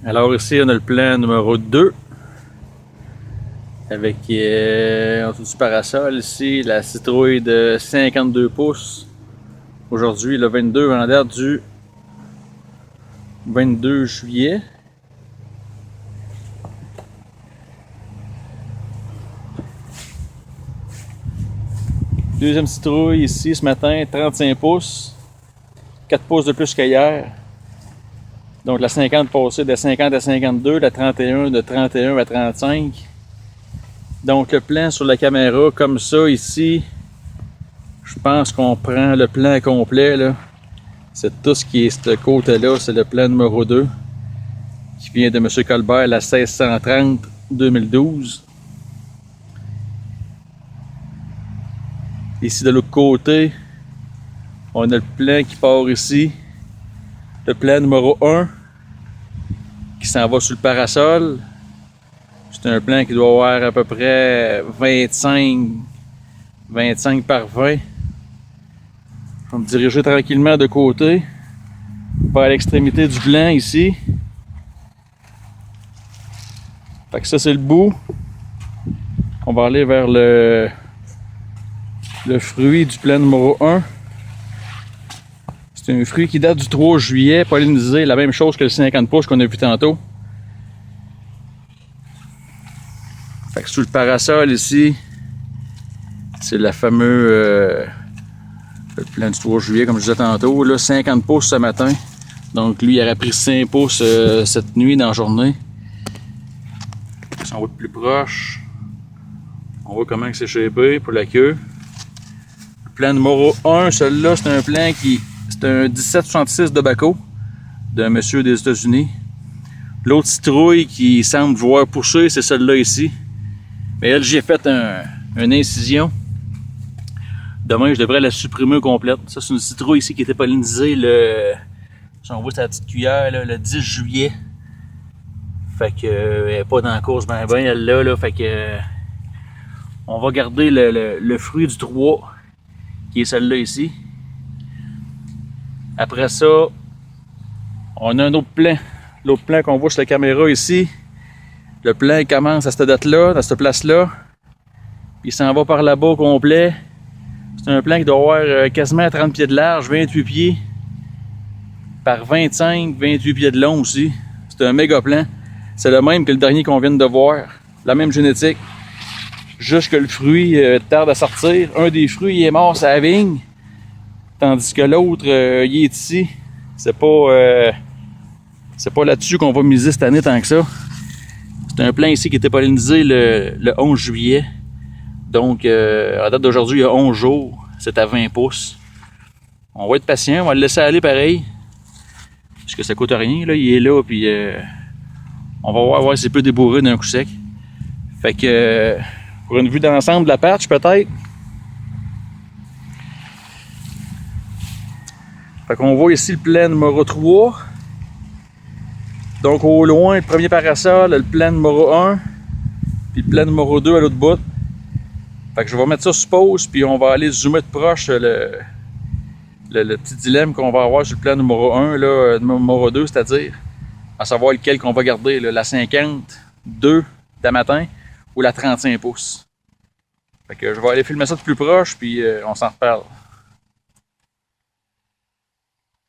Alors ici on a le plan numéro 2 avec en dessous du parasol ici la citrouille de 52 pouces. Aujourd'hui le 22 en date du 22 juillet. Deuxième citrouille ici ce matin, 35 pouces, 4 pouces de plus qu'hier. Donc la 50 passée de 50 à 52, la 31 de 31 à 35. Donc le plan sur la caméra comme ça ici, je pense qu'on prend le plan complet là. C'est tout ce qui est ce côté-là, c'est le plan numéro 2 qui vient de M. Colbert, la 1630-2012. Ici de l'autre côté, on a le plan qui part ici. Le plan numéro 1 qui s'en va sur le parasol. C'est un plan qui doit avoir à peu près 25 par 20. Je vais me diriger tranquillement de côté vers l'extrémité du plan ici. Fait que ça c'est le bout. On va aller vers le fruit du plan numéro 1. C'est un fruit qui date du 3 juillet, pollinisé, la même chose que le 50 pouces qu'on a vu tantôt. Fait que sous le parasol ici, c'est le fameux le plan du 3 juillet, comme je disais tantôt, là, 50 pouces ce matin. Donc lui, il aurait pris 5 pouces cette nuit dans la journée. Si on va de plus proche, on voit comment c'est shapé pour la queue. Le plan numéro 1, celui-là, c'est un plan qui... C'est un 1766 de Baco d'un monsieur des États-Unis. L'autre citrouille qui semble voir pousser, c'est celle-là ici. Mais elle, j'ai fait une incision. Demain, je devrais la supprimer complète. Ça, c'est une citrouille ici qui était pollinisée si on voit sa petite cuillère, là, le 10 juillet. Fait que elle n'est pas dans la course ben elle là. Fait que on va garder le fruit du 3, qui est celle-là ici. Après ça, on a un autre plan. L'autre plan qu'on voit sur la caméra ici. Le plan il commence à cette date-là, à cette place-là. Puis il s'en va par là-bas au complet. C'est un plan qui doit avoir quasiment 30 pieds de large, 28 pieds. Par 25, 28 pieds de long aussi. C'est un méga plan. C'est le même que le dernier qu'on vient de voir. La même génétique. Juste que le fruit tarde à sortir. Un des fruits il est mort sur la vigne. Tandis que l'autre, il est ici. C'est pas là-dessus qu'on va miser cette année tant que ça. C'est un plan ici qui était pollinisé le 11 juillet. Donc, à date d'aujourd'hui, il y a 11 jours. C'est à 20 pouces. On va être patient, on va le laisser aller pareil. Parce que ça coûte rien, là. Il est là, puis on va voir s'il peut débourrer d'un coup sec. Fait que, pour une vue d'ensemble de la patch, peut-être. Fait qu'on voit ici le plan numéro 3. Donc au loin, le premier parasol, le plan numéro 1, puis le plan numéro 2 à l'autre bout. Fait que je vais mettre ça sur pause, puis on va aller zoomer de proche le petit dilemme qu'on va avoir sur le plan numéro 1, là, numéro 2, c'est-à-dire à savoir lequel qu'on va garder, là, la 52 de matin ou la 35 pouces. Fait que je vais aller filmer ça de plus proche, puis on s'en reparle.